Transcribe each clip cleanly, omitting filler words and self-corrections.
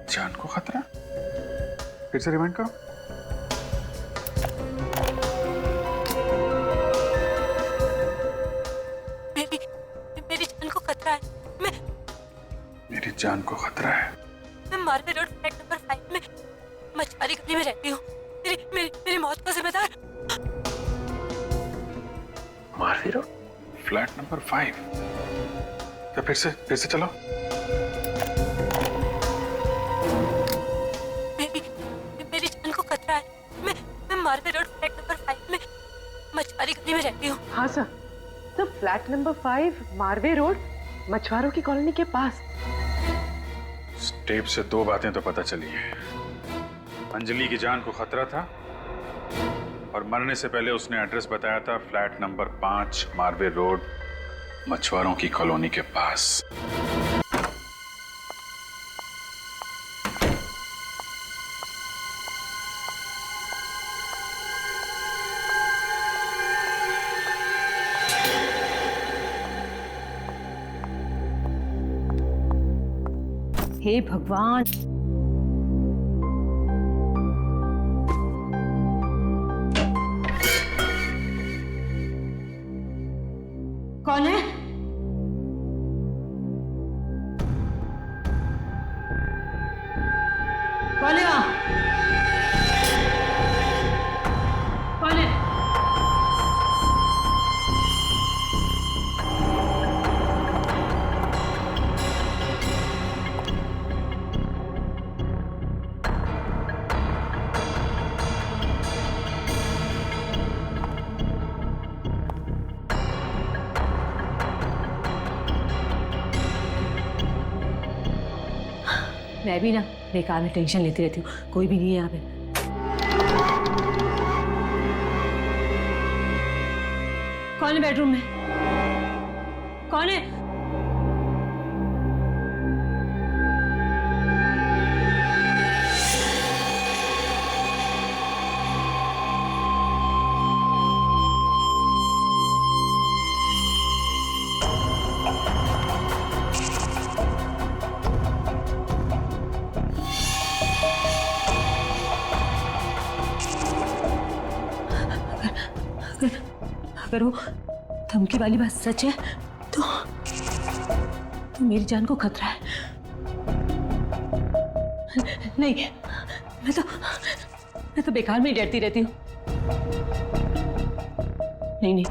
जान को खतरा? फिर से रिमाइंड करो। मेरी जान को खतरा है। मेरी जान को खतरा है। मैं मार्वे रोड फ्लैट नंबर 5 में मछुआरी गली में रहती हूँ। मेरी मौत का जिम्मेदार। Marve road flat number 5। तो फिर से चलो। मेरी जान को खतरा है। मैं मार्वे रोड फ्लैट नंबर 5 में मछुआरी गली में रहती हूँ। हाँ सर, तो फ्लैट नंबर 5 मार्वे रोड मछुआरों की कॉलोनी के पास। टेप से दो बातें तो पता चली है। अंजलि की जान को खतरा था और मरने से पहले उसने एड्रेस बताया था फ्लैट नंबर 5 मार्वे रोड मछुआरों की कॉलोनी के पास। हे भगवान, कौन है? कौन है वहां? कौन है? मैं भी ना बेकार में टेंशन लेती रहती हूँ। कोई भी नहीं है यहाँ पे। कौन है बेडरूम में? कौन है? अगर वो धमकी वाली बात सच है तो मेरी जान को खतरा है। नहीं, मैं तो बेकार में डरती रहती हूँ। नहीं,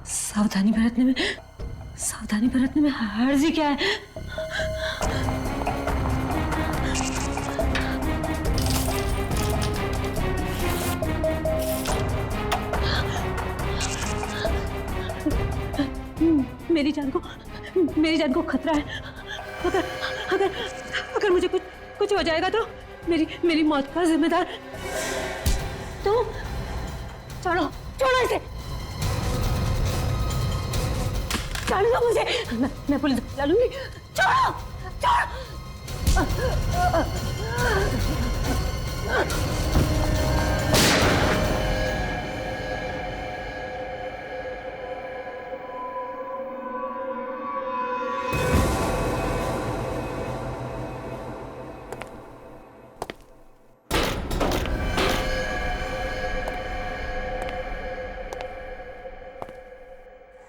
सावधानी बरतने में हर्ज ही क्या है। मेरी जान को खतरा है। अगर मुझे कुछ हो जाएगा तो मेरी मौत का जिम्मेदार तुम। छोड़ो इसे। छोड़ दो मुझे। मैं पुलिस बुला लूंगी। छोड़ो।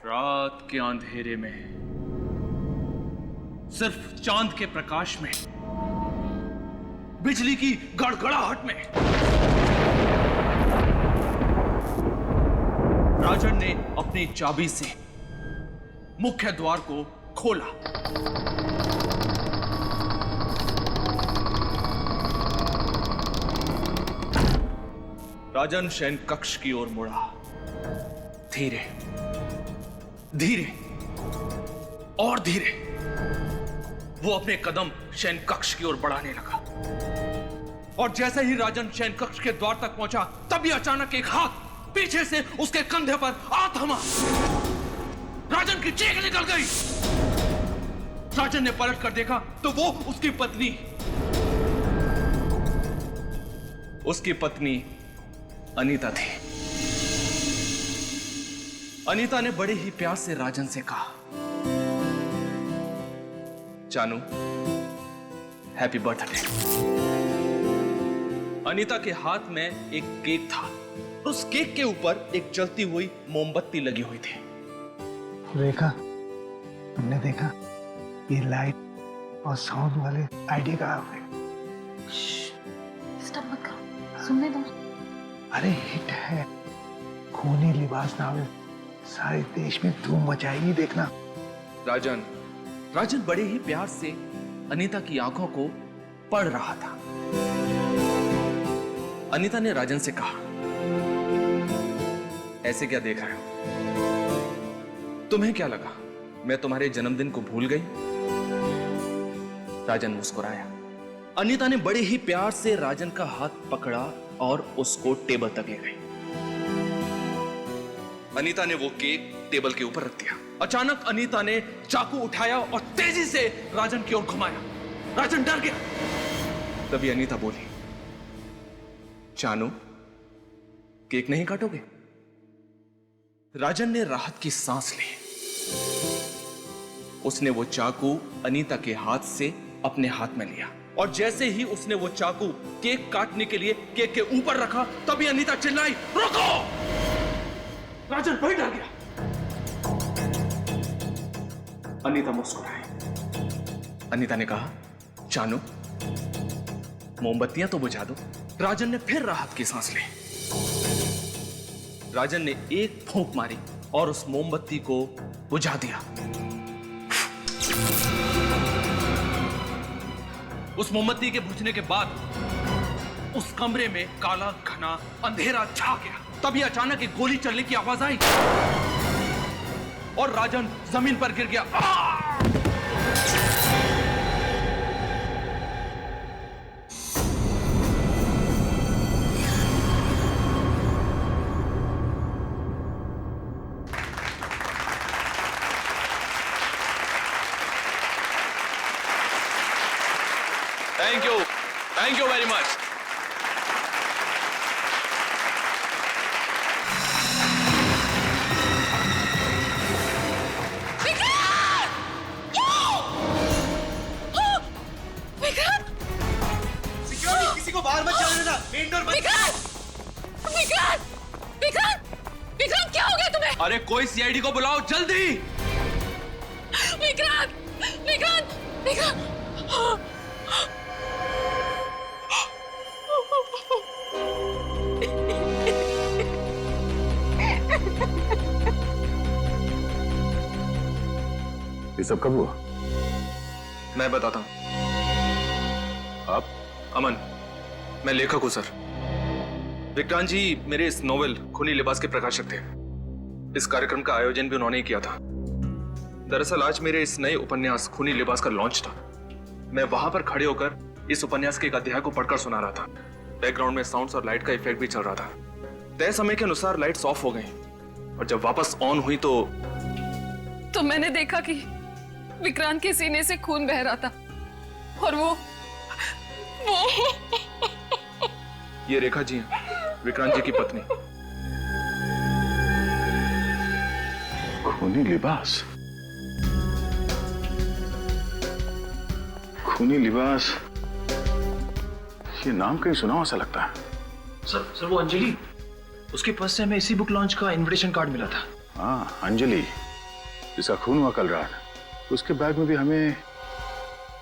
रात के अंधेरे में सिर्फ चांद के प्रकाश में, बिजली की गड़गड़ाहट में राजन ने अपनी चाबी से मुख्य द्वार को खोला। राजन शयन कक्ष की ओर मुड़ा। धीरे धीरे और धीरे वो अपने कदम शयन कक्ष की ओर बढ़ाने लगा और जैसे ही राजन शयन कक्ष के द्वार तक पहुंचा तभी अचानक एक हाथ पीछे से उसके कंधे पर आ थमा। राजन की चीख निकल गई। राजन ने पलट कर देखा तो वो उसकी पत्नी अनीता थी। अनीता ने बड़े ही प्यार से राजन से कहा, जानू, हैप्पी बर्थडे। अनीता के हाथ में एक केक था। उस केक के ऊपर एक जलती हुई मोमबत्ती लगी हुई थी। रेखा, तुमने देखा ये लाइट और साउंड वाले आईडी कहाँ हुए? डिस्टर्ब मत करो, सुनने दो। अरे हिट है, खूनी लिबास नाम है, सारे देश में धूम मचाएगी, देखना। राजन बड़े ही प्यार से अनीता की आंखों को पढ़ रहा था। अनीता ने राजन से कहा, ऐसे क्या देख रहे हो? तुम्हें क्या लगा मैं तुम्हारे जन्मदिन को भूल गई? राजन मुस्कुराया। अनीता ने बड़े ही प्यार से राजन का हाथ पकड़ा और उसको टेबल तक ले गई। अनीता ने वो केक टेबल के ऊपर रख दिया। अचानक अनीता ने चाकू उठाया और तेजी से राजन की ओर घुमाया। राजन डर गया। तभी अनीता बोली, चानू, केक नहीं काटोगे? राजन ने राहत की सांस ली। उसने वो चाकू अनीता के हाथ से अपने हाथ में लिया और जैसे ही उसने वो चाकू केक काटने के लिए केक के ऊपर रखा, तभी अनीता चिल्लाई, रोको! राजन फिर डर गया। अनीता मुस्कुराई। अनीता ने कहा, चानू, मोमबत्तियां तो बुझा दो। राजन ने फिर राहत की सांस ली। राजन ने एक फूंक मारी और उस मोमबत्ती को बुझा दिया। उस मोमबत्ती के बुझने के बाद उस कमरे में काला घना अंधेरा छा गया। तभी अचानक एक गोली चलने की आवाज आई और राजन जमीन पर गिर गया। Thank you very much. किसी को बाहर मत जाने देना, मेन डोर बंद। विक्रांत, क्या हो गया तुम्हें? अरे कोई सीआईडी को बुलाओ जल्दी। विक्रांत। ये सब कब हुआ? मैं बताता हूं। आप? अमन, मैं लेखक हूं सर। विक्रांत जी मेरे इस नोवेल खूनी लिबास के प्रकाशक थे। इस कार्यक्रम का आयोजन भी उन्होंने ही किया था। दरअसल आज मेरे इस नए उपन्यास खूनी लिबास का लॉन्च था। मैं वहां पर खड़े होकर इस उपन्यास के एक अध्याय को पढ़कर सुना रहा था। बैकग्राउंड में साउंड्स और लाइट का इफेक्ट भी चल रहा था। तय समय के अनुसार लाइट्स ऑफ हो गई और जब वापस ऑन हुई तो मैंने देखा कि विक्रांत के सीने से खून बह रहा था और वो ये रेखा जी हैं, विक्रांत जी की पत्नी। खूनी लिबास? खूनी लिबास, ये नाम कहीं सुना हो ऐसा लगता है। सर वो अंजलि, उसके पास से हमें इसी बुक लॉन्च का इनविटेशन कार्ड मिला था। हाँ, अंजलि, जिसका खून हुआ कल रात, उसके बैग में भी हमें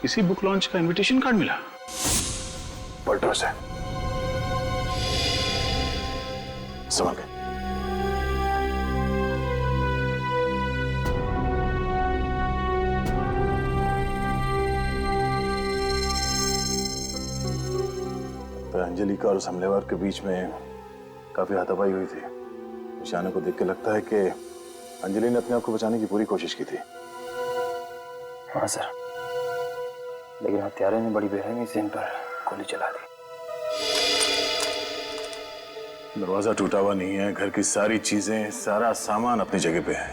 इसी बुक लॉन्च का इनविटेशन कार्ड मिला। पलटो से समझ गए। तो अंजलि का और उस हमलेवर के बीच में काफी हाथापाई हुई थी। निशाने को देख के लगता है कि अंजलि ने अपने आप को बचाने की पूरी कोशिश की थी। हाँ सर, लेकिन हत्यारे ने बड़ी बेरहमी से इन पर गोली चला दी। दरवाजा टूटा हुआ नहीं है, घर की सारी चीजें, सारा सामान अपनी जगह पे है।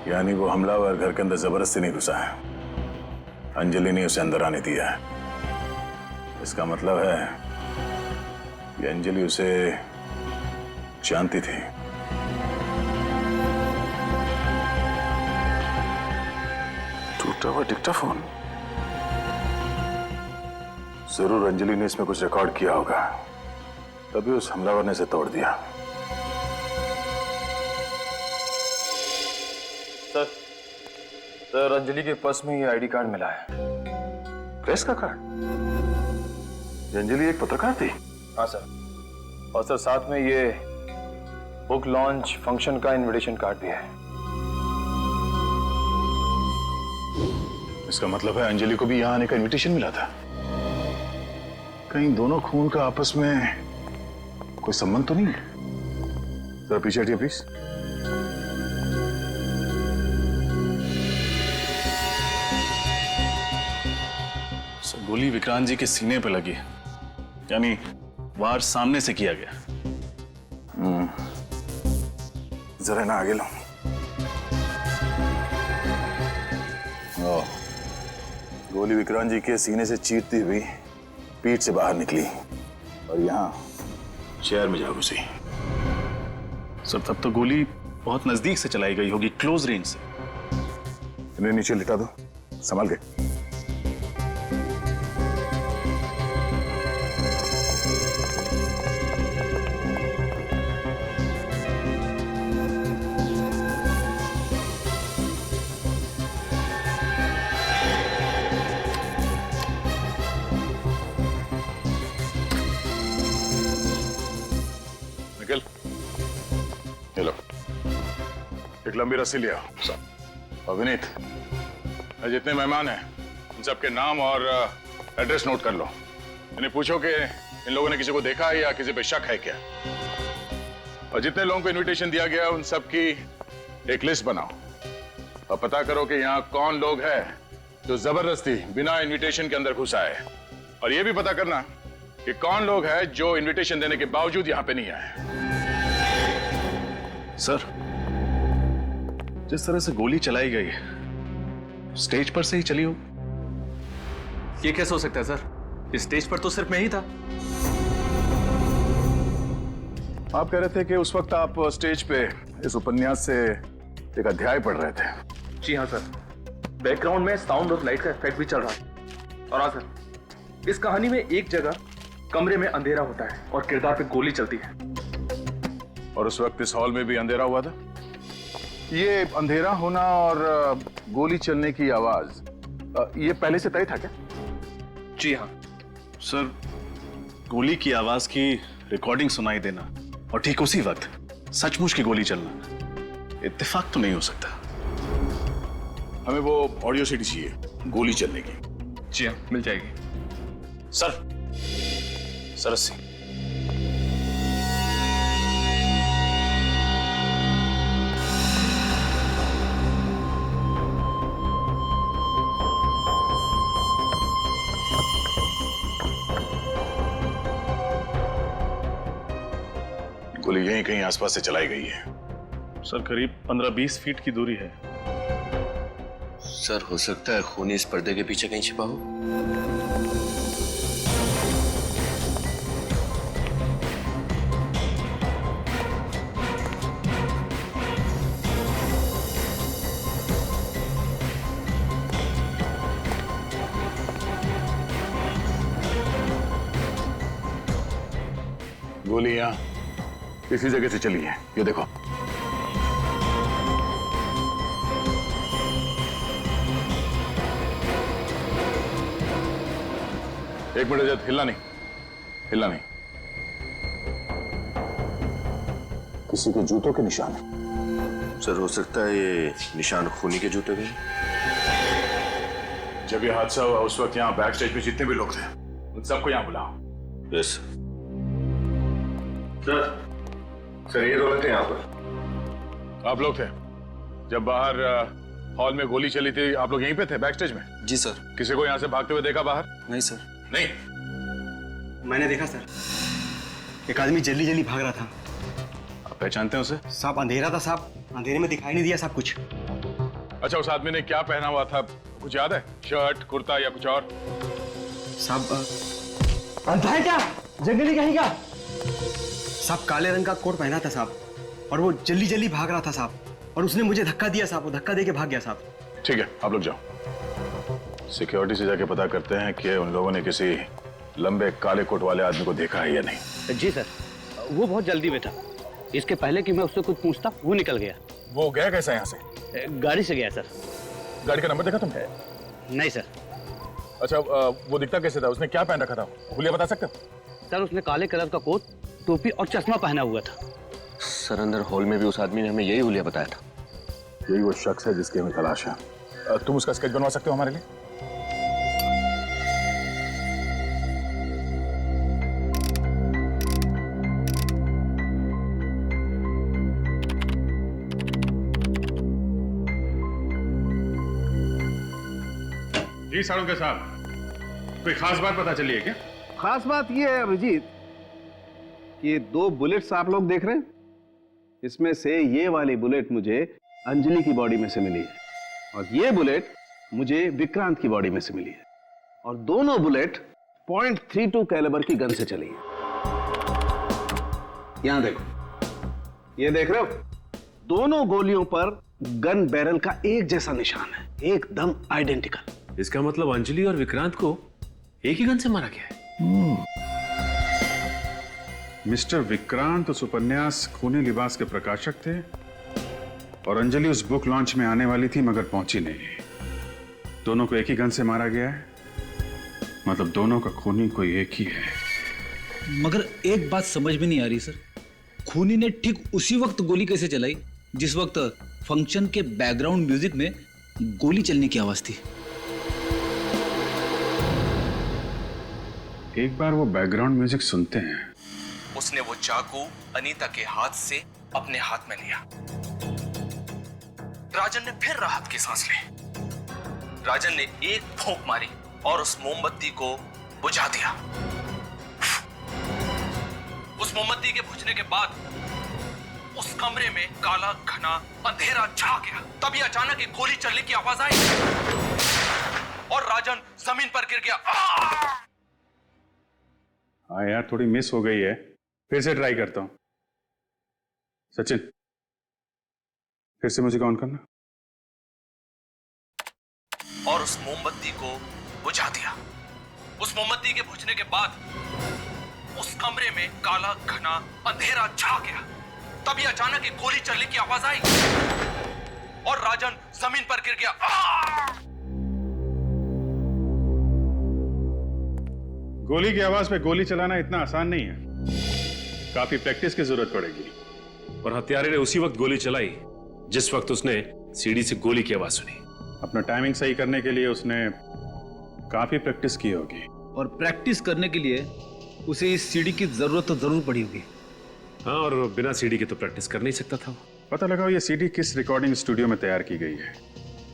यानी वो हमलावर घर के अंदर जबरदस्ती नहीं घुसा है, अंजलि ने उसे अंदर आने दिया है। इसका मतलब है कि अंजलि उसे जानती थी। टूटा हुआ डिक्टाफोन, जरूर अंजलि ने इसमें कुछ रिकॉर्ड किया होगा, तभी उस हमलावर ने इसे तोड़ दिया। सर अंजलि के पर्स में ये आईडी कार्ड मिला है। प्रेस का कार्ड? ये अंजलि एक पत्रकार थी? हाँ सर, और सर साथ में ये बुक लॉन्च फंक्शन का इनविटेशन कार्ड भी है। इसका मतलब है अंजलि को भी यहाँ आने का इनविटेशन मिला था। कहीं दोनों खून का आपस में कोई संबंध तो नहीं है? जरा पीछे हटिए प्लीज। गोली विक्रांत जी के सीने पे लगी, यानी वार सामने से किया गया। जरा ना आगे लो। गोली विक्रांत जी के सीने से चीरती हुई पीठ से बाहर निकली और यहाँ चेयर में जा घुसी। सर तब तो गोली बहुत नजदीक से चलाई गई होगी, क्लोज रेंज से। इन्हें नीचे लिटा दो, संभाल के। निकल, ये लो, एक लंबी रस्सी लिया। और विनीत, जितने मेहमान हैं उन सबके नाम और एड्रेस नोट कर लो। इन्हें पूछो कि इन लोगों ने किसी को देखा है या किसी पे शक है क्या। और जितने लोगों को इनविटेशन दिया गया उन सबकी एक लिस्ट बनाओ और पता करो कि यहाँ कौन लोग हैं जो जबरदस्ती बिना इनविटेशन के अंदर घुसा है। और ये भी पता करना कि कौन लोग हैं जो इनविटेशन देने के बावजूद यहाँ पे नहीं आए। सर जिस तरह से गोली चलाई गई स्टेज पर से ही चली हो। ये कैसे हो सकता है सर? इस स्टेज पर तो सिर्फ मैं ही था। आप कह रहे थे कि उस वक्त आप स्टेज पे इस उपन्यास से एक अध्याय पढ़ रहे थे। जी हाँ सर, बैकग्राउंड में साउंड और लाइट का इफेक्ट भी चल रहा है। और हाँ सर, इस कहानी में एक जगह कमरे में अंधेरा होता है और किरदार पे गोली चलती है। और उस वक्त इस हॉल में भी अंधेरा हुआ था। ये अंधेरा होना और गोली चलने की आवाज ये पहले से तय था क्या? जी हाँ सर, गोली की आवाज की रिकॉर्डिंग सुनाई देना और ठीक उसी वक्त सचमुच की गोली चलना इत्तेफाक तो नहीं हो सकता। हमें वो ऑडियो सीडी चाहिए गोली चलने की। जी हाँ, मिल जाएगी। सर सरसी गोली यहीं कहीं आसपास से चलाई गई है। सर करीब 15-20 फीट की दूरी है। सर हो सकता है खूनी इस पर्दे के पीछे कहीं छिपा हो। गोली यहाँ इसी जगह से चली है, ये देखो। एक मिनट जब हिलना नहीं, हिलना नहीं। किसी के जूतों के निशान है। सर हो सकता है ये निशान खूनी के जूते के। जब ये हादसा हुआ उस वक्त यहाँ बैक स्टेज पे जितने भी लोग थे उन सबको यहाँ बुलाओ। यस सर ये दो लोग थे यहाँ पर। आप लोग थे जब बाहर हॉल में गोली चली थी, आप लोग यहीं पे थे बैक स्टेज में? जी सर। किसी को यहाँ से भागते हुए देखा बाहर? नहीं सर। नहीं। मैंने देखा सर, एक आदमी जल्दी जल्दी भाग रहा था। आप पहचानते हैं उसे? साहब अंधेरा था साहब, अंधेरे में दिखाई नहीं दिया साहब कुछ। अच्छा उस आदमी ने क्या पहना हुआ था कुछ याद है? शर्ट, कुर्ता या कुछ और? साहब अंधा है क्या? जंगली कहीं का? साहब काले रंग का कोट पहना था साहब, और वो जल्दी जल्दी भाग रहा था साहब, और उसने मुझे धक्का दिया साहब, वो धक्का दे के भाग गया साहब। ठीक है आप लोग जाओ, सिक्योरिटी से जाके पता करते हैं कि उन लोगों ने किसी लंबे काले कोट वाले आदमी को देखा है या नहीं? जी सर, वो बहुत जल्दी में था। इसके पहले कि मैं उससे कुछ पूछता वो निकल गया। वो गया कैसे यहाँ से? गाड़ी से गया सर। गाड़ी का नंबर देखा तुमने? नहीं सर। अच्छा, वो दिखता कैसे था? उसने क्या पहन रखा था? हुलिया बता सकते हो? सर उसने काले कलर का कोट, टोपी और चश्मा पहना हुआ था। सर अंदर हॉल में भी उस आदमी ने हमें यही हुलिया बताया था। यही वो शख्स है जिसकी हमें तलाश है। तुम उसका स्केच बनवा सकते हो हमारे लिए? जी साळुंखे साहब, कोई खास बात पता चली है क्या? खास बात यह है अभिजीत कि ये 2 बुलेट्स आप लोग देख रहे हैं, इसमें से ये वाली बुलेट मुझे अंजलि की बॉडी में से मिली है और ये बुलेट मुझे विक्रांत की बॉडी में से मिली है और दोनों बुलेट .32 कैलिबर की गन से चली है। यहां देखो, ये देख रहे हो? दोनों गोलियों पर गन बैरल का एक जैसा निशान है, एकदम आइडेंटिकल। इसका मतलब अंजलि और विक्रांत को एक ही गन से मारा गया है। मिस्टर विक्रांत उस उपन्यास खूनी लिबास के प्रकाशक थे और अंजलि उस बुक लॉन्च में आने वाली थी मगर पहुंची नहीं। दोनों को एक ही गन से मारा गया है, मतलब दोनों का खूनी कोई एक ही है। मगर एक बात समझ में नहीं आ रही सर, खूनी ने ठीक उसी वक्त गोली कैसे चलाई जिस वक्त फंक्शन के बैकग्राउंड म्यूजिक में गोली चलने की आवाज थी? एक बार वो बैकग्राउंड म्यूजिक सुनते हैं। उसने वो चाकू अनीता के हाथ से अपने हाथ में लिया। राजन ने फिर राहत की सांस ली। राजन ने एक फूंक मारी और उस मोमबत्ती को बुझा दिया। उस मोमबत्ती के बुझने के बाद उस कमरे में काला घना अंधेरा छा गया। तभी अचानक एक गोली चलने की आवाज आई और राजन जमीन पर गिर गया। हाँ यार, थोड़ी मिस हो गई है, फिर से ट्राई करता हूं। सचिन, फिर से म्यूजिक ऑन करना। और उस मोमबत्ती को बुझा दिया। उस मोमबत्ती के बुझने के बाद उस कमरे में काला घना अंधेरा छा गया। तभी अचानक एक गोली चलने की आवाज आई और राजन जमीन पर गिर गया। गोली की आवाज पे गोली चलाना इतना आसान नहीं है, काफी प्रैक्टिस की जरूरत पड़ेगी। और हत्यारे ने उसी वक्त गोली चलाई जिस वक्त उसने सीढ़ी से गोली की आवाज सुनी। अपना टाइमिंग सही करने के लिए उसने काफी प्रैक्टिस की होगी। और प्रैक्टिस करने के लिए उसे इस सीढ़ी की जरूरत तो जरूर पड़ी होगी। हाँ, और बिना सीढ़ी के तो प्रैक्टिस कर नहीं सकता था। पता लगाओ ये सीडी किस रिकॉर्डिंग स्टूडियो में तैयार की गई है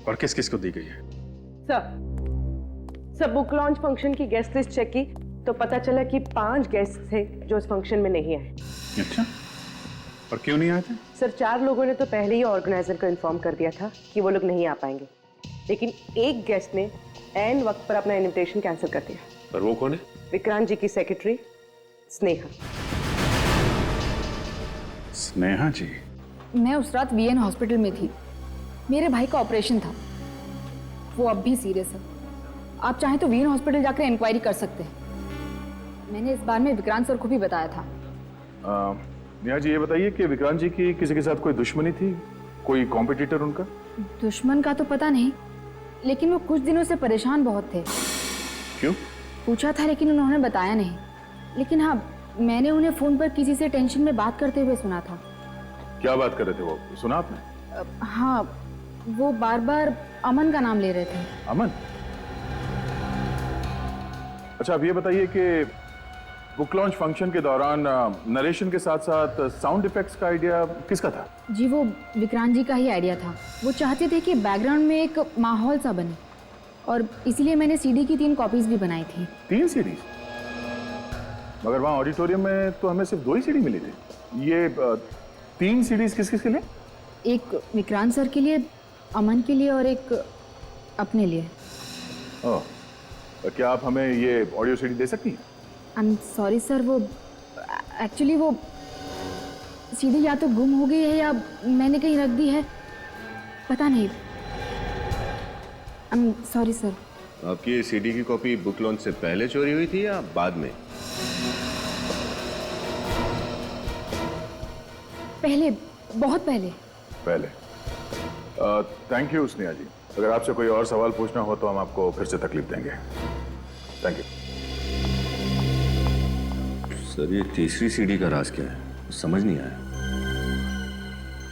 और किस किस को दी गई है। सर बुक लॉन्च फंक्शन की गेस्ट लिस्ट चेक की तो पता चला कि 5 गेस्ट थे जो इस फंक्शन में नहीं आए। अच्छा, और क्यों नहीं आए थे? सर 4 लोगों ने तो पहले ही ऑर्गेनाइजर को इन्फॉर्म कर दिया था कि वो लोग नहीं आ पाएंगे, लेकिन एक गेस्ट ने ऐन वक्त पर अपना इनविटेशन कैंसिल कर दिया। और वो कौन है? विक्रांत जी की सेक्रेटरी स्नेहा। स्नेहा जी? मैं उस रात वीएन हॉस्पिटल में थी, मेरे भाई का ऑपरेशन था, वो अब भी सीरियस है। आप चाहें तो वीएन हॉस्पिटल जाकर इंक्वायरी कर सकते हैं। मैंने इस बारे में विक्रांत सर को भी बताया था। नेहा जी, ये बताइए कि विक्रांत जी की किसी के साथ कोई दुश्मनी थी, कोई कॉम्पिटिटर उनका? दुश्मन का तो पता नहीं, लेकिन वो कुछ दिनों से परेशान बहुत थे। क्यों? पूछा था लेकिन उन्होंने बताया नहीं। लेकिन हाँ, मैंने उन्हें फोन पर किसी से टेंशन में बात करते हुए सुना था। क्या बात कर रहे थे वो, सुना आपने? हाँ, वो बार बार अमन का नाम ले रहे थे। अमन? अच्छा, अब ये बताइए कि बुक लॉन्च फंक्शन के दौरान नरेशन के साथ साथ साउंड इफेक्ट्स का आइडिया किसका था? जी, वो विक्रांत जी का ही आइडिया था। वो चाहते थे कि बैकग्राउंड में एक माहौल सा बने और इसीलिए मैंने सीडी की 3 कॉपीज भी बनाई थी। 3 सीडीज? मगर वहाँ ऑडिटोरियम में तो हमें सिर्फ 2 ही सीडी मिली थी। ये 3 सीडीज किस किस के लिए? एक विक्रांत सर के लिए, अमन के लिए और एक अपने लिए। ओह, क्या आप हमें ये ऑडियो सीडी दे सकती हैं? आई एम सॉरी सर, वो एक्चुअली वो सीडी या तो गुम हो गई है या मैंने कहीं रख दी है, पता नहीं। I am sorry sir. आपकी ये सीडी की कॉपी बुक लॉन्च से पहले चोरी हुई थी या बाद में? पहले, बहुत पहले। पहले। थैंक यू स्नेहा जी। अगर आपसे कोई और सवाल पूछना हो तो हम आपको फिर से तकलीफ देंगे। Thank you. सर ये तीसरी सीडी का राज क्या है, समझ नहीं आया।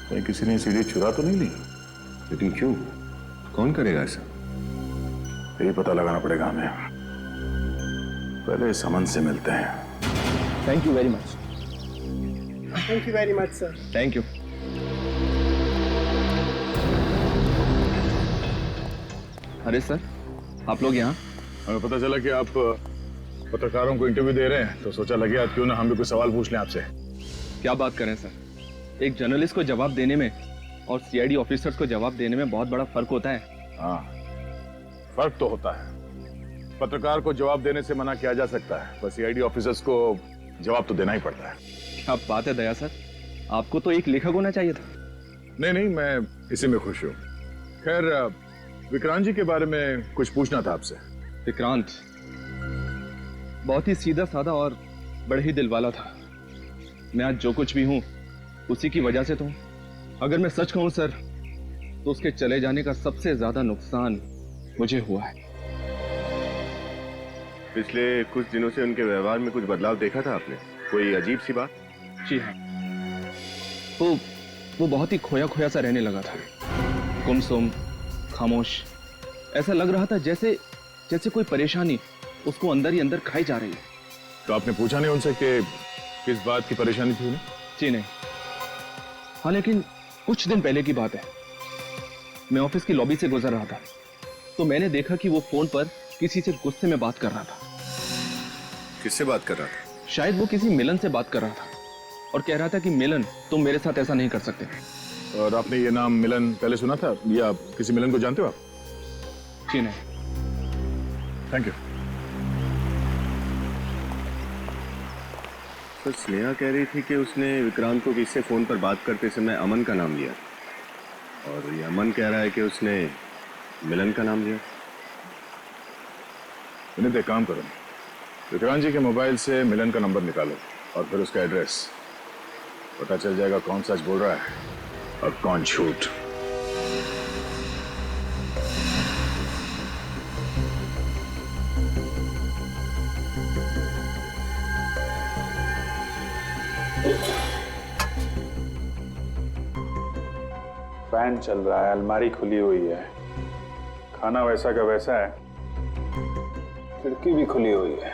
कहीं किसी ने सीडी चुरा तो नहीं ली? लेकिन क्यों, कौन करेगा ऐसा? यही पता लगाना पड़ेगा हमें। पहले समन से मिलते हैं। Thank you very much. Thank you very much sir. Thank you. अरे सर, आप लोग यहाँ? हमें पता चला कि आप पत्रकारों को इंटरव्यू दे रहे हैं, तो सोचा लगे आज क्यों ना हम भी कुछ सवाल पूछ लें आपसे। क्या बात करें सर, एक जर्नलिस्ट को जवाब देने में और सीआईडी ऑफिसर्स को जवाब देने में बहुत बड़ा फर्क होता है। हाँ, फर्क तो होता है। पत्रकार को जवाब देने से मना किया जा सकता है, पर सीआईडी ऑफिसर्स को जवाब तो देना ही पड़ता है। क्या बात है दया सर, आपको तो एक लेखक होना चाहिए था। नहीं, मैं इसी में खुश हूँ। खैर, विक्रांत जी के बारे में कुछ पूछना था आपसे। विक्रांत बहुत ही सीधा साधा और बड़े ही दिल वाला था। मैं आज जो कुछ भी हूँ उसी की वजह से तो हूँ। अगर मैं सच कहूँ सर, तो उसके चले जाने का सबसे ज्यादा नुकसान मुझे हुआ है। पिछले कुछ दिनों से उनके व्यवहार में कुछ बदलाव देखा था आपने? कोई अजीब सी बात? जी हाँ, वो बहुत ही खोया खोया सा रहने लगा था। गुमसुम, खामोश, ऐसा लग रहा था जैसे कोई परेशानी उसको अंदर ही अंदर खाई जा रही है। तो आपने पूछा नहीं उनसे कि किस बात की परेशानी थी उन्हें? जी नहीं। हाँ, लेकिन कुछ दिन पहले की बात है। मैं ऑफिस की लॉबी से गुजर रहा था, तो मैंने देखा कि वो फोन पर किसी से गुस्से में बात कर रहा था। किससे बात कर रहा था? शायद वो किसी मिलन से बात कर रहा था और कह रहा था कि मिलन, तुम मेरे साथ ऐसा नहीं कर सकते। और आपने ये नाम मिलन पहले सुना था या किसी मिलन को जानते हो आप? जी नहीं। Thank you. सर, स्नेहा कह रही थी कि उसने विक्रांत को किससे फोन पर बात करते समय अमन का नाम लिया, और ये अमन कह रहा है कि उसने मिलन का नाम लिया। इन्हें एक काम करो, विक्रांत जी के मोबाइल से मिलन का नंबर निकालो और फिर उसका एड्रेस। पता चल जाएगा कौन सच बोल रहा है और कौन झूठ। फैन चल रहा है, अलमारी खुली हुई है, खाना वैसा का वैसा है, खिड़की भी खुली हुई है।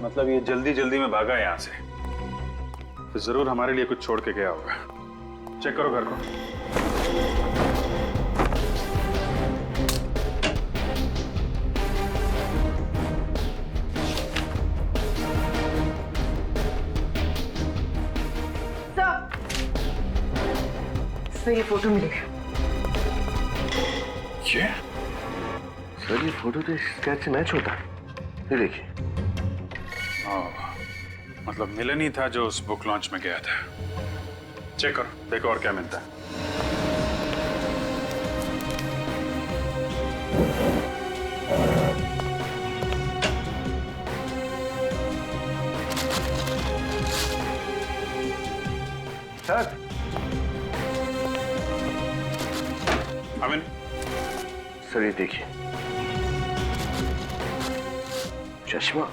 मतलब ये जल्दी जल्दी में भागा यहाँ से, तो जरूर हमारे लिए कुछ छोड़ के गया होगा। चेक करो घर को। सर, ये फोटो मिलेगा। ये? सर, ये फोटो तो स्केच से मैच होता है। ये देखिए। मतलब मिलन ही था जो उस बुक लॉन्च में गया था। चेक करो, देखो और क्या मिलता है। सर, अमिन, सर ये देखिए, चश्मा।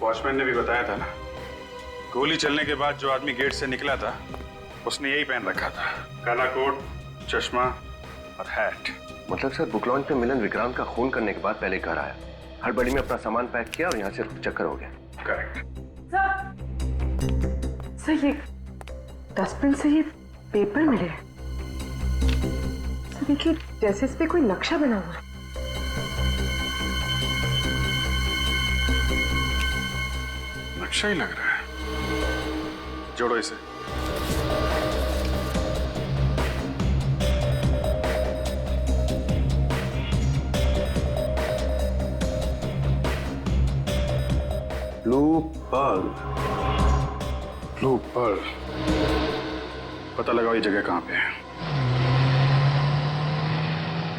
वॉचमैन ने भी बताया था ना, गोली चलने के बाद जो आदमी गेट से निकला था उसने यही पहन रखा था, काला कोट, चश्मा और हैट। मतलब सर, बुक लॉन्च पे मिलन विक्रांत का खून करने के बाद पहले घर आया, हड़बड़ी में अपना सामान पैक किया और यहाँ से चक्कर हो गया। करेक्ट। सर, ये डस्टबिन से ये पेपर मिले। सर देखिए, जैसे इस पे कोई नक्शा बना हुआ है। नक्शा ही लग रहा है। जोड़ो इसे। Blue pearl. Blue pearl. पता लगाओ ये जगह कहाँ पे है।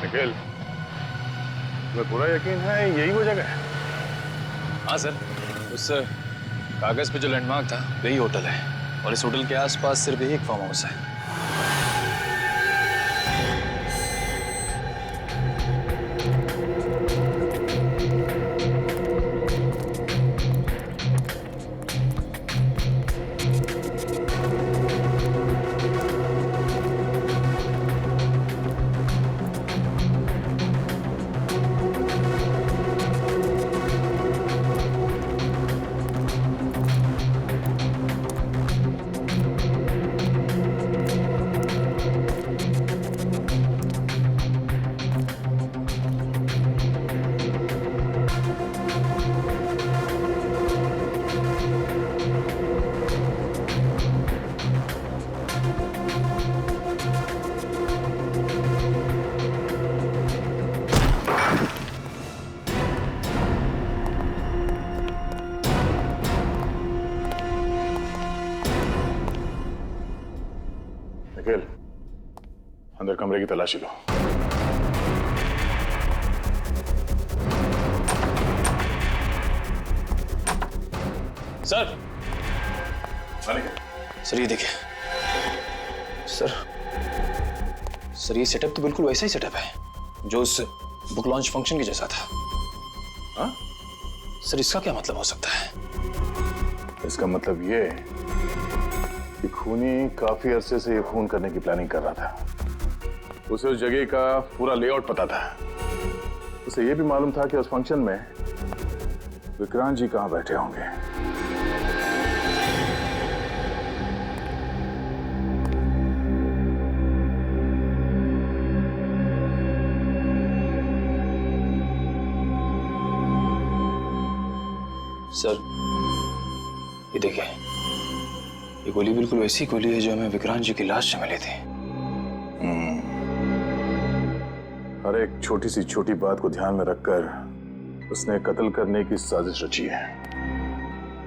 निखिल, तुम्हें पूरा यकीन है यही वो जगह है? हाँ सर, उस कागज पे जो लैंडमार्क था वही होटल है और इस होटल के आसपास सिर्फ एक फार्म हाउस है। निखिल, अंदर कमरे की तलाशी लो। सर, सर ये देखिए। सर ये सेटअप तो बिल्कुल वैसा ही सेटअप है जो उस बुक लॉन्च फंक्शन के जैसा था। हाँ? सर इसका क्या मतलब हो सकता है? इसका मतलब ये कि खूनी काफी अरसे से ये खून करने की प्लानिंग कर रहा था। उसे उस जगह का पूरा लेआउट पता था। उसे ये भी मालूम था कि उस फंक्शन में विक्रांत जी कहां बैठे होंगे। सर ये देखिए, ये गोली बिल्कुल वैसी गोली है जो हमें विक्रांत जी की लाश से मिली थी। हर एक छोटी सी छोटी बात को ध्यान में रखकर उसने कत्ल करने की साजिश रची है।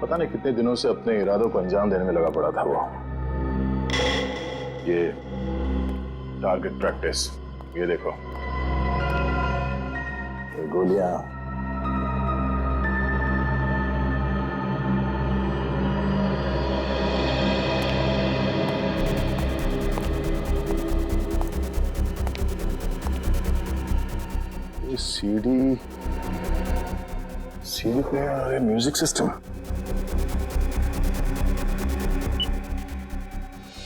पता नहीं कितने दिनों से अपने इरादों को अंजाम देने में लगा पड़ा था वो। ये टारगेट प्रैक्टिस, ये देखो, ये गोलियां सीडी पे म्यूजिक सिस्टम।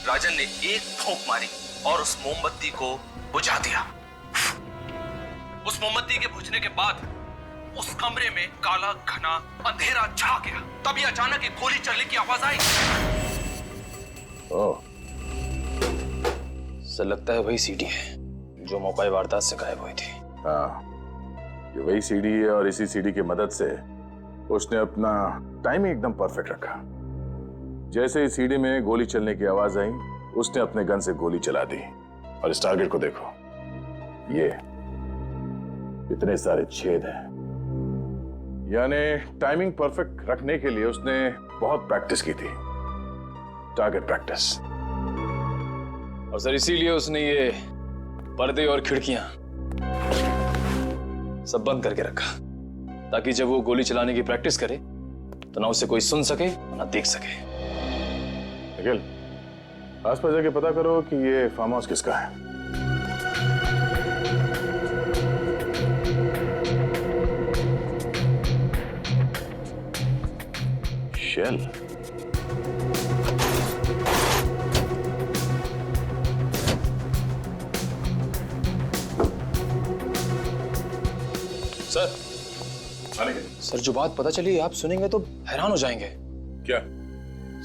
राजन ने एक फूंक मारी और उस मोमबत्ती को बुझा दिया। उस मोमबत्ती के बुझने के बाद उस कमरे में काला घना अंधेरा छा गया। तभी अचानक एक गोली चलने की आवाज आई। ओह, सर लगता है वही सीडी है जो मौका वारदात से गायब हुई थी। हाँ, ये वही सीडी है और इसी सीडी की मदद से उसने अपना टाइमिंग एकदम परफेक्ट रखा। जैसे ही सीडी में गोली चलने की आवाज आई, उसने अपने गन से गोली चला दी। और इस टारगेट को देखो, ये इतने सारे छेद हैं। यानी टाइमिंग परफेक्ट रखने के लिए उसने बहुत प्रैक्टिस की थी, टारगेट प्रैक्टिस। और सर इसीलिए उसने ये पर्दे और खिड़कियां सब बंद करके रखा, ताकि जब वो गोली चलाने की प्रैक्टिस करे तो ना उसे कोई सुन सके ना देख सके। निखिल, आसपास जाके पता करो कि ये फार्म हाउस किसका है। शेल। सर जो बात पता चली आप सुनेंगे तो हैरान हो जाएंगे। क्या?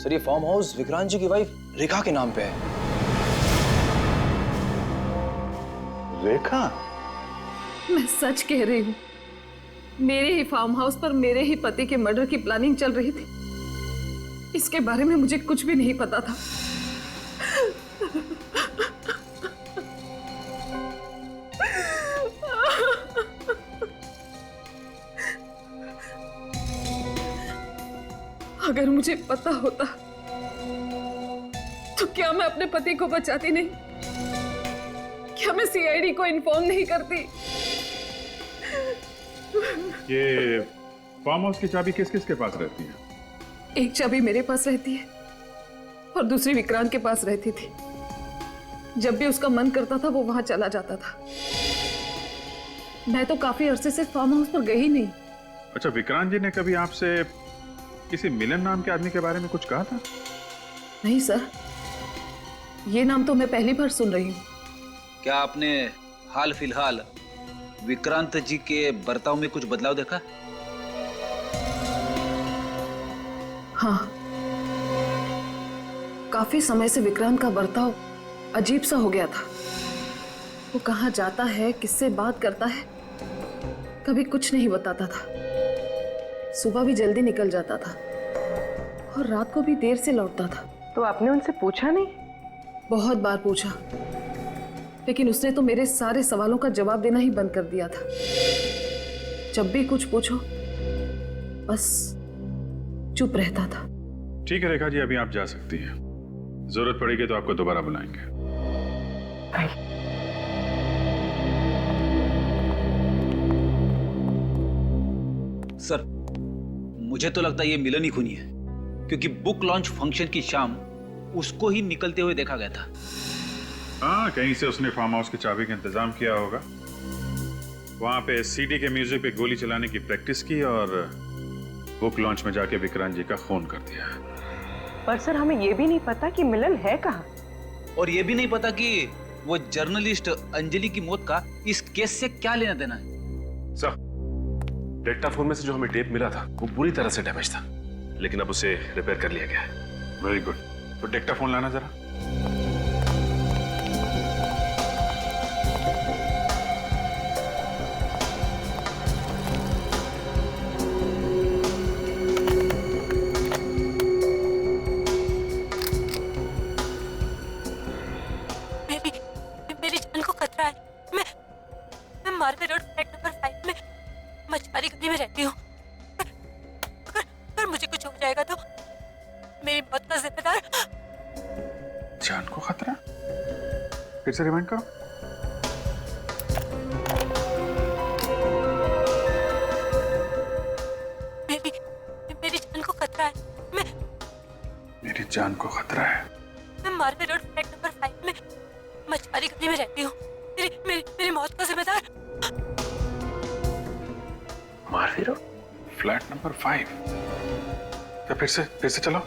सर ये फार्म हाउस विक्रांत जी की वाइफ रेखा के नाम पे है। रेखा? मैं सच कह रही हूँ, मेरे ही फार्म हाउस पर मेरे ही पति के मर्डर की प्लानिंग चल रही थी। इसके बारे में मुझे कुछ भी नहीं पता था। अगर मुझे पता होता तो क्या मैं अपने पति को बचाती नहीं? क्या मैं सीआईडी को इन्फॉर्म नहीं करती? ये फार्म हाउस की चाबी किस किस के पास रहती है? एक चाबी मेरे पास रहती है और दूसरी विक्रांत के पास रहती थी। जब भी उसका मन करता था वो वहां चला जाता था। मैं तो काफी अरसे से फार्म हाउस पर गई नहीं। अच्छा, विक्रांत जी ने कभी आपसे किसी मिलन नाम के आदमी के बारे में कुछ कहा था? नहीं सर, ये नाम तो मैं पहली बार सुन रही हूँ। क्या आपने हाल फिलहाल विक्रांत जी के बर्ताव में कुछ बदलाव देखा? हाँ, काफी समय से विक्रांत का बर्ताव अजीब सा हो गया था। वो कहाँ जाता है, किससे बात करता है, कभी कुछ नहीं बताता था। सुबह भी जल्दी निकल जाता था और रात को भी देर से लौटता था। तो आपने उनसे पूछा नहीं? बहुत बार पूछा, लेकिन उसने तो मेरे सारे सवालों का जवाब देना ही बंद कर दिया था। जब भी कुछ पूछो बस चुप रहता था। ठीक है रेखा जी, अभी आप जा सकती हैं। जरूरत पड़ेगी तो आपको दोबारा बुलाएंगे। सर, मुझे तो लगता है ये मिलन ही खूनी है, क्योंकि बुक लॉन्च फंक्शन की शाम उसको ही निकलते हुए देखा गया था। हाँ, कहीं से उसने फार्म हाउस की चाबी का इंतजाम किया होगा। वहां पे सीडी के म्यूजिक पे गोली चलाने की प्रैक्टिस की और बुक लॉन्च में जाके विक्रांत जी का खून कर दिया। पर सर, हमें ये भी नहीं पता कि मिलन है कहाँ। और ये भी नहीं पता कि वो जर्नलिस्ट अंजलि की मौत का इस केस से क्या लेना देना है। सर, डेक्टाफोन में से जो हमें टेप मिला था वो बुरी तरह से डैमेज था, लेकिन अब उसे रिपेयर कर लिया गया है। Very good. तो डेक्टाफोन लाना जरा। मेरी जान को खतरा है। मैं मार्वे रोड फ्लैट नंबर 5 में मछुआरी गली में रहती हूँ। अगर मुझे कुछ हो जाएगा तो मेरी मौत का जिम्मेदार। जान को खतरा? फिर से रिमाइंड करो। मेरी जान को खतरा है। मेरी जान को खतरा है। मैं मार्वे रोड फ्लैट नंबर 5 में मछुआरी गली में रहती हूँ। मेरी मौत का जिम्मेदार। Marve road flat number 5। तो फिर से चलो।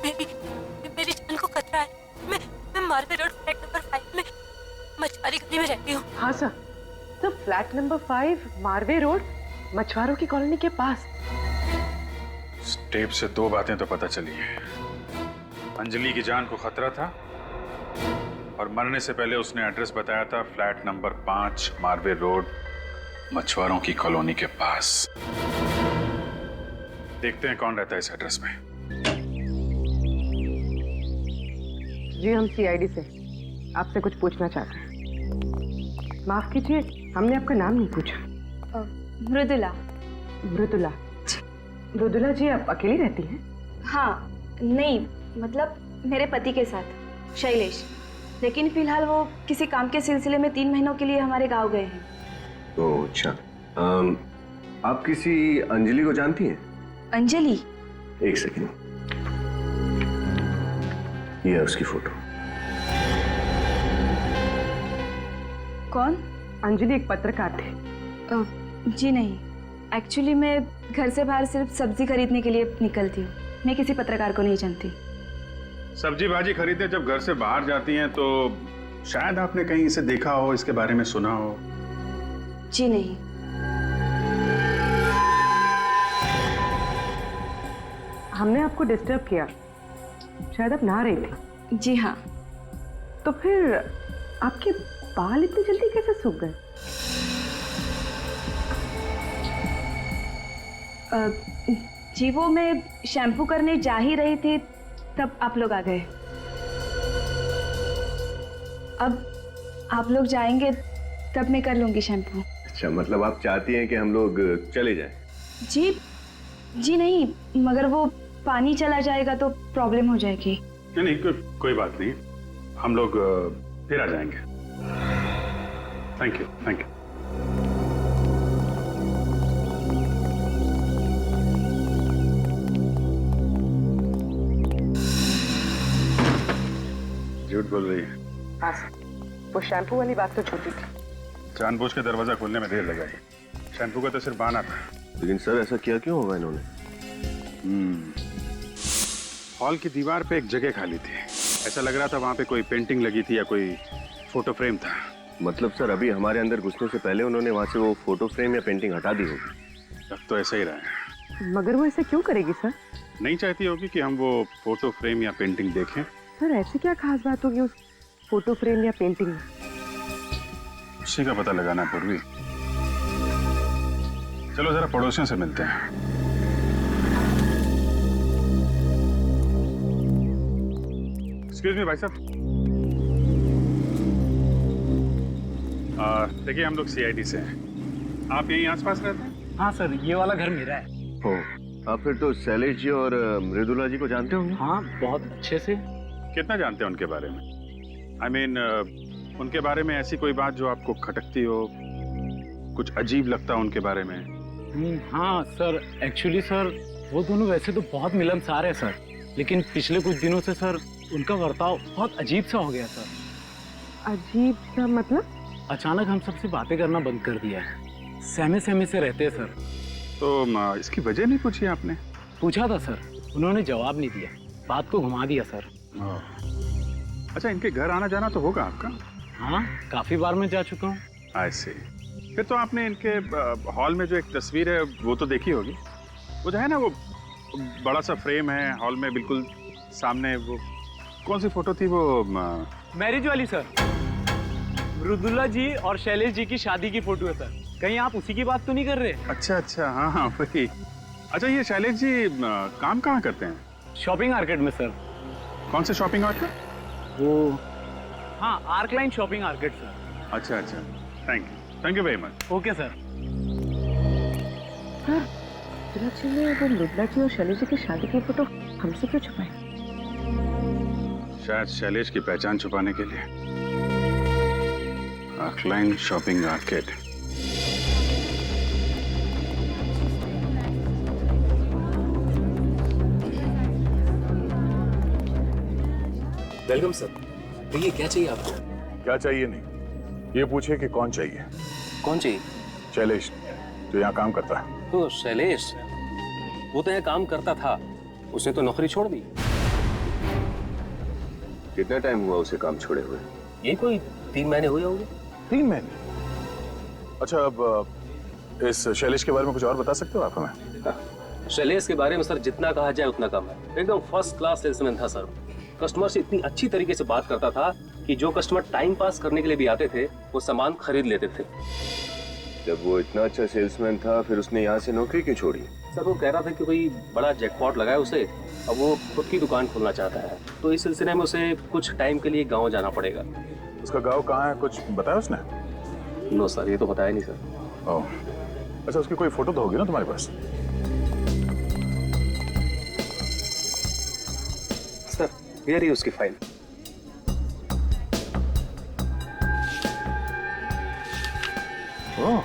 मेरी जान को खतरा है। मैं मार्वे रोड फ्लैट नंबर 5 में मछुआरी गली में रहती हूँ। हाँ सर, तो फ्लैट नंबर 5 मार्वे रोड मछुआरों की कॉलोनी के पास। टेप से दो बातें तो पता चली है। अंजलि की जान को खतरा था और मरने से पहले उसने एड्रेस बताया था फ्लैट नंबर 5 मार्वे रोड मछुआरों की कॉलोनी के पास। देखते हैं कौन रहता है इस एड्रेस में। जी, हम सीआईडी से आपसे कुछ पूछना चाहते हैं। माफ कीजिए, हमने आपका नाम नहीं पूछा। मृदुला। मृदुला? मृदुला जी, आप अकेली रहती हैं? हाँ, नहीं मतलब मेरे पति के साथ, शैलेश। लेकिन फिलहाल वो किसी काम के सिलसिले में 3 महीनों के लिए हमारे गांव गए हैं। ओह अच्छा। आप किसी अंजलि को जानती हैं? अंजलि? एक सेकंड, ये है उसकी फोटो। कौन? अंजलि एक पत्रकार थे। जी नहीं, एक्चुअली मैं घर से बाहर सिर्फ सब्जी खरीदने के लिए निकलती हूँ। मैं किसी पत्रकार को नहीं जानती। सब्जी भाजी खरीदने जब घर से बाहर जाती हैं तो शायद आपने कहीं इसे देखा हो, इसके बारे में सुना हो। जी नहीं। हमने आपको डिस्टर्ब किया, शायद आप नहा रही थी। जी हाँ। तो फिर आपके बाल इतनी जल्दी कैसे सूख गए? जी वो मैं शैम्पू करने जा ही रही थी, तब आप लोग आ गए। अब आप लोग जाएंगे तब मैं कर लूंगी शैम्पू। अच्छा, मतलब आप चाहती हैं कि हम लोग चले जाएं? जी नहीं, मगर वो पानी चला जाएगा तो प्रॉब्लम हो जाएगी। नहीं नहीं, कोई बात नहीं, हम लोग फिर आ जाएंगे। Thank you, thank you. झूठ बोल रही है। हाँ सर, वो शैम्पू वाली बात तो झूठी थी। जानबूझ के दरवाजा खोलने में देर लगाई। शैम्पू का तो सिर्फ बहाना था। लेकिन सर ऐसा किया क्यों होगा इन्होंने? हॉल की दीवार पे एक जगह खाली थी, ऐसा लग रहा था वहां पे कोई पेंटिंग लगी थी या कोई फोटो फ्रेम था। मतलब सर अभी हमारे अंदर घुसने से पहले उन्होंने वहां से वो फोटो फ्रेम या पेंटिंग हटा दी होगी। अब तो ऐसा ही रहा है। मगर वो ऐसा क्यों करेगी सर? नहीं चाहती होगी कि हम वो फोटो फ्रेम या पेंटिंग देखें। सर ऐसी क्या खास बात होगी उस फोटो फ्रेम या पेंटिंग में? उसी का पता लगाना पूर्वी। चलो जरा पड़ोसियों से मिलते हैं। एक्सक्यूज मी भाई साहब। देखिए हम लोग सीआईडी से हैं। आप यहीं आसपास रहते हैं? हाँ सर, ये वाला घर मेरा है। हो, आप फिर तो शैलेश जी और मृदुला जी को जानते होंगे? हाँ, बहुत अच्छे से। कितना जानते हैं उनके बारे में? I mean, उनके बारे में ऐसी कोई बात जो आपको खटकती हो, कुछ अजीब लगता हो उनके बारे में? हाँ सर, एक्चुअली सर वो दोनों वैसे तो बहुत मिलनसार है सर, लेकिन पिछले कुछ दिनों से सर उनका बर्ताव बहुत अजीब सा हो गया सर। अजीब सा मतलब? अचानक हम सबसे बातें करना बंद कर दिया है, सहमे सहमे से रहते हैं सर। तो इसकी वजह नहीं पूछी आपने? पूछा था सर, उन्होंने जवाब नहीं दिया, बात को घुमा दिया सर। अच्छा, इनके घर आना जाना तो होगा आपका? हाँ, काफी बार मैं जा चुका हूँ। I see। फिर तो आपने इनके हॉल में जो एक तस्वीर है वो तो देखी होगी। वो जो है ना, वो बड़ा सा फ्रेम है हॉल में बिल्कुल सामने। वो कौन सी फोटो थी वो? मैरिज वाली सर, मृदुला जी और शैलेश जी की शादी की फोटो है सर। कहीं आप उसी की बात तो नहीं कर रहे? अच्छा अच्छा, हाँ हाँ वही। अच्छा, ये शैलेश जी काम कहाँ करते हैं? शॉपिंग मार्केट में सर। कौन से शॉपिंग मार्केट? वो हाँ, आर्कलाइन शॉपिंग मार्केट सर। अच्छा अच्छा, thank you very much. Okay sir. Sir ने वो मृदुला जी और शैलेश जी की शादी की फोटो हमसे क्यों छुपाई? शायद शैलेश की पहचान छुपाने के लिए। आर्कलाइन शॉपिंग मार्केट। Welcome sir. भैया क्या चाहिए आपको? क्या चाहिए नहीं, ये पूछे कि कौन चाहिए। कौन चाहिए? शैलेश, जो यहाँ काम करता है। तो शैलेश, वो तो यहाँ काम करता था, उसने तो नौकरी छोड़ दी। कितना टाइम हुआ उसे काम छोड़े हुए? ये कोई 3 महीने हुए होंगे। 3 महीने? अच्छा, अब इस शैलेश के बारे में कुछ और बता सकते हो आप हमें? शैलेश के बारे में सर जितना कहा जाए उतना कम है। एकदम फर्स्ट क्लास सेल्समैन था सर। कस्टमर से इतनी अच्छी तरीके से बात करता था कि जो कस्टमर टाइम पास करने के लिए भी आते थे वो सामान खरीद लेते थे। जब वो इतना अच्छा सेल्समैन था, फिर उसने यहाँ से नौकरी क्यों छोड़ी? सर वो कह रहा था कि कोई बड़ा जैकपॉट लगा है उसे, अब वो खुद की दुकान खोलना चाहता है, तो इस सिलसिले में उसे कुछ टाइम के लिए गाँव जाना पड़ेगा। उसका गाँव कहाँ है, कुछ बताया उसने? नो सर, ये तो बताया नहीं सर। ओह, अच्छा, उसकी कोई फोटो तो होगी ना तुम्हारे पास? सर ये रही उसकी फाइल। ओह,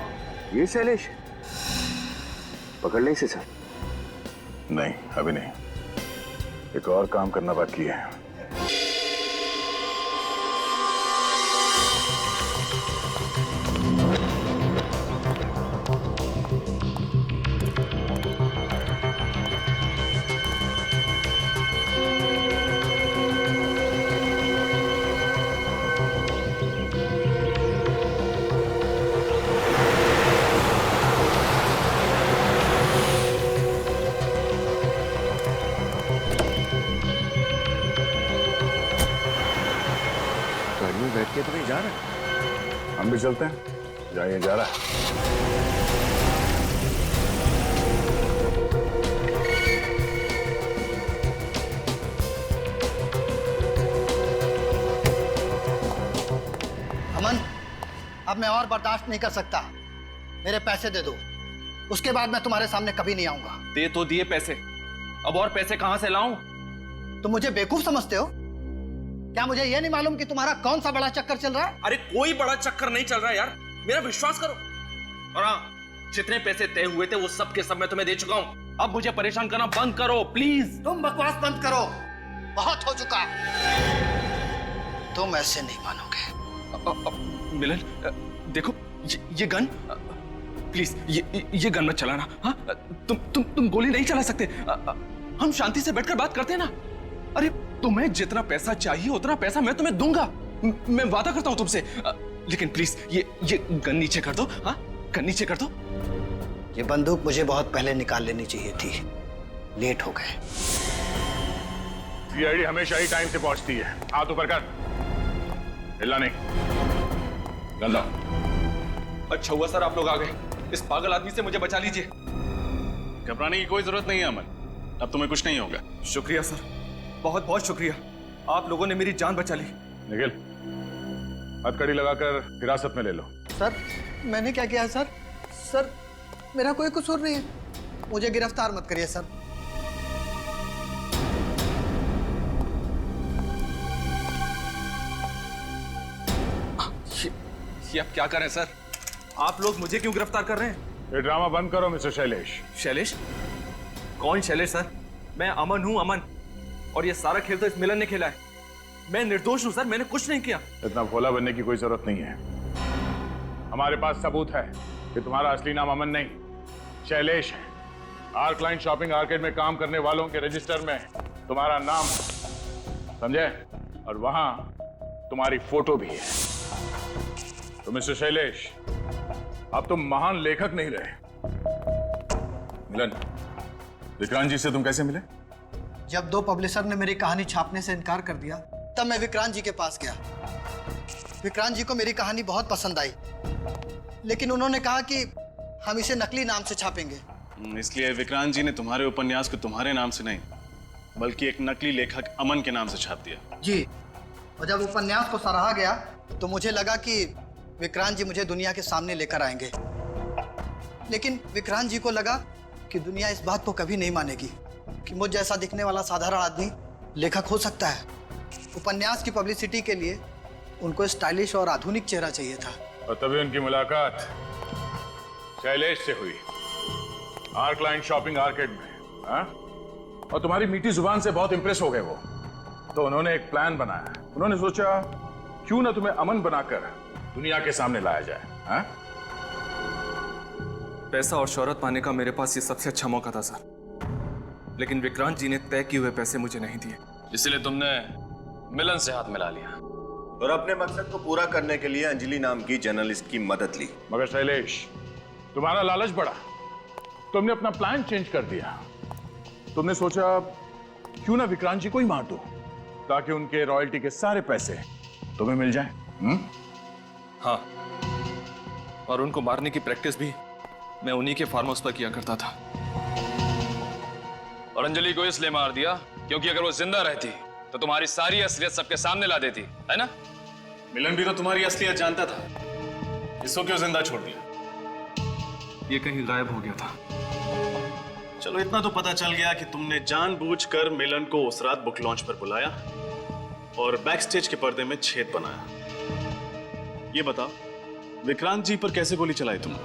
ये शैलेश पकड़ ले इसे सर। नहीं, अभी नहीं, एक और काम करना बाकी है। बैठ के तो नहीं जा रहा? हम भी चलते हैं, जाइए, जा रहा है। अमन, अब मैं और बर्दाश्त नहीं कर सकता। मेरे पैसे दे दो, उसके बाद मैं तुम्हारे सामने कभी नहीं आऊंगा। दे तो दिए पैसे, अब और पैसे कहां से लाऊं? तुम मुझे बेवकूफ समझते हो? क्या मुझे यह नहीं मालूम कि तुम्हारा कौन सा बड़ा चक्कर चल रहा है? अरे कोई बड़ा चक्कर नहीं चल रहा यार, मेरा विश्वास करो। और हाँ, जितने पैसे तय हुए थे वो सब के सब मैं तुम्हें दे चुका हूं। अब मुझे परेशान करना बंद करो प्लीज। तुम बकवास बंद करो, बहुत हो चुका। तुम ऐसे नहीं मानोगे। मिलन, देखो ये गन, प्लीज ये गन मत चलाना। हाँ, तुम गोली नहीं चला सकते। हम शांति से बैठकर बात करते हैं ना। अरे तुम्हें जितना पैसा चाहिए उतना पैसा मैं तुम्हें दूंगा, मैं वादा करता हूं तुमसे। लेकिन प्लीज ये गन नीचे कर दो। हाँ, गन नीचे कर दो। ये बंदूक मुझे बहुत पहले निकाल लेनी चाहिए थी, लेट हो गए। सीआईडी हमेशा ही टाइम से पहुंचती है। हाथ ऊपर कर, हिलना नहीं। गंदा। अच्छा हुआ सर आप लोग आ गए। इस पागल आदमी से मुझे बचा लीजिए। घबराने की कोई जरूरत नहीं है अमन, अब तुम्हें कुछ नहीं होगा। शुक्रिया सर, बहुत बहुत शुक्रिया, आप लोगों ने मेरी जान बचा ली। निखिल, हथकड़ी लगाकर हिरासत में ले लो। सर, मैंने क्या किया है सर? सर, मेरा कोई कसूर नहीं है, मुझे गिरफ्तार मत करिए सर। ये आप क्या कर रहे हैं सर? आप लोग मुझे क्यों गिरफ्तार कर रहे हैं? ये ड्रामा बंद करो मिस्टर शैलेश। शैलेश? कौन शैलेश सर? मैं अमन हूं, अमन। और ये सारा खेल तो इस मिलन ने खेला है। मैं निर्दोष हूं सर, मैंने कुछ नहीं किया। इतना भोला बनने की कोई जरूरत नहीं है। हमारे पास सबूत है कि तुम्हारा असली नाम अमन नहीं, शैलेश है। आर्क लाइन शॉपिंग आर्केड में काम करने वालों के रजिस्टर में तुम्हारा नाम, समझे? और वहां तुम्हारी फोटो भी है। तो मिस्टर शैलेश, अब तुम महान लेखक नहीं रहे। मिलन, विक्रांत जी से तुम कैसे मिले? जब दो पब्लिशर ने मेरी कहानी छापने से इनकार कर दिया, तब मैं विक्रांत जी के पास गया। विक्रांत जी को मेरी कहानी बहुत पसंद आई, लेकिन उन्होंने कहा कि हम इसे नकली नाम से छापेंगे। इसलिए विक्रांत जी ने तुम्हारे उपन्यास को तुम्हारे नाम से नहीं, बल्कि एक नकली लेखक अमन के नाम से छाप दिया। जी, और जब उपन्यास को सराहा गया तो मुझे लगा कि विक्रांत जी मुझे दुनिया के सामने लेकर आएंगे। लेकिन विक्रांत जी को लगा कि दुनिया इस बात को कभी नहीं मानेगी कि मुझ जैसा दिखने वाला साधारण आदमी लेखक हो सकता है। उपन्यास की पब्लिसिटी के लिए उनको स्टाइलिश और आधुनिक चेहरा चाहिए था। और तभी उनकी मुलाकात शैलेश से हुई, आर्क लाइन शॉपिंग आर्केड में। हाँ? और तुम्हारी मीठी जुबान से बहुत इंप्रेस हो गए वो। तो उन्होंने एक प्लान बनाया। उन्होंने सोचा क्यों ना तुम्हें अमन बनाकर दुनिया के सामने लाया जाए। हाँ? पैसा और शोहरत पाने का मेरे पास ये सबसे अच्छा मौका था सर, लेकिन विक्रांत जी ने तय किए हुए पैसे मुझे नहीं दिए। इसलिए तुमने मिलन से हाथ मिला लिया और अपने मकसद को पूरा करने के लिए अंजलि नाम की जर्नलिस्ट की मदद ली। मगर शैलेश, तुम्हारा लालच बढ़ा, तुमने अपना प्लान चेंज कर दिया। तुमने सोचा क्यों ना विक्रांत जी को ही मार दो, ताकि उनके रॉयल्टी के सारे पैसे तुम्हें मिल जाएं। हाँ, और उनको मारने की प्रैक्टिस भी मैं उन्हीं के फार्म हाउस पर किया करता था। और अंजलि को इसलिए मार दिया क्योंकि अगर वो जिंदा रहती तो तुम्हारी सारी असलियत सबके सामने ला देती, है ना? मिलन भी तो तुम्हारी असलियत जानता था, इसको क्यों जिंदा छोड़ दिया? ये कहीं गायब हो गया था। चलो इतना तो पता चल गया कि तुमने जानबूझकर मिलन को उस रात बुक लॉन्च पर बुलाया और बैक स्टेज के पर्दे में छेद बनाया। ये बताओ, विक्रांत जी पर कैसे गोली चलाई तुमने?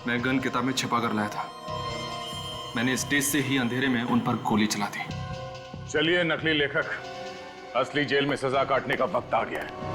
मैं गन किताब में छिपा कर लाया था। मैंने स्टेज से ही अंधेरे में उन पर गोली चला दी। चलिए नकली लेखक, असली जेल में सजा काटने का वक्त आ गया है।